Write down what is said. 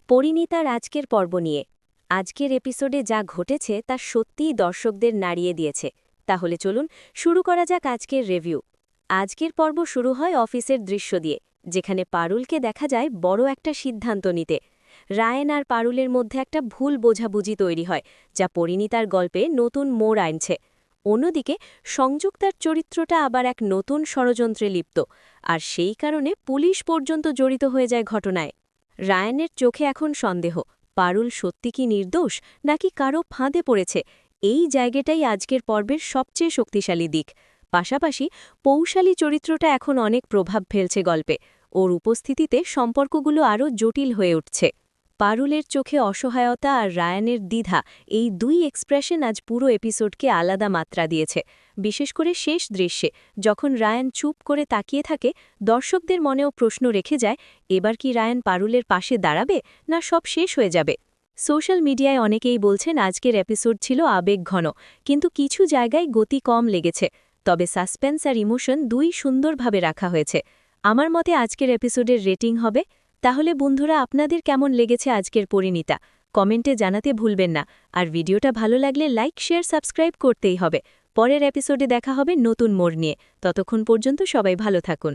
পরিণীতার আজকের পর্ব নিয়ে আজকের এপিসোডে যা ঘটেছে তা সত্যিই দর্শকদের নাড়িয়ে দিয়েছে। তাহলে চলুন শুরু করা যাক আজকের রিভিউ। আজকের পর্ব শুরু হয় অফিসের দৃশ্য দিয়ে, যেখানে পারুলকে দেখা যায় বড় একটা সিদ্ধান্ত নিতে। রায়েন আর পারুলের মধ্যে একটা ভুল বোঝাবুঝি তৈরি হয়, যা পরিণীতার গল্পে নতুন মোড় আনছে। অন্যদিকে সংযুক্তার চরিত্রটা আবার এক নতুন ষড়যন্ত্রে লিপ্ত, আর সেই কারণে পুলিশ পর্যন্ত জড়িত হয়ে যায় ঘটনায়। রায়ানের চোখে এখন সন্দেহ, পারুল সত্যি কি নির্দোষ নাকি কারো ফাঁদে পড়েছে। এই জায়গাটাই আজকের পর্বের সবচেয়ে শক্তিশালী দিক। পাশাপাশি পৌশালী চরিত্রটা এখন অনেক প্রভাব ফেলছে গল্পে। ওর উপস্থিতিতে সম্পর্কগুলো আরও জটিল হয়ে উঠছে। পারুলের চোখে অসহায়তা আর রায়ানের দ্বিধা, এই দুই এক্সপ্রেশন আজ পুরো এপিসোডকে আলাদা মাত্রা দিয়েছে। বিশেষ করে শেষ দৃশ্যে যখন রায়ান চুপ করে তাকিয়ে থাকে, দর্শকদের মনেও প্রশ্ন রেখে যায়, এবার কি রায়ান পারুলের পাশে দাঁড়াবে, না সব শেষ হয়ে যাবে। সোশ্যাল মিডিয়ায় অনেকেই বলছেন আজকের এপিসোড ছিল আবেগঘন, কিন্তু কিছু জায়গায় গতি কম লেগেছে। তবে সাসপেন্স আর ইমোশন দুই সুন্দরভাবে রাখা হয়েছে। আমার মতে আজকের এপিসোডের রেটিং হবে। তাহলে বন্ধুরা, আপনাদের কেমন লেগেছে আজকের পরিণীতা? কমেন্টে জানাতে ভুলবেন না। আর ভিডিওটা ভালো লাগলে লাইক, শেয়ার, সাবস্ক্রাইব করতেই হবে। পরের এপিসোডে দেখা হবে নতুন মোড় নিয়ে। ততক্ষণ পর্যন্ত সবাই ভালো থাকুন।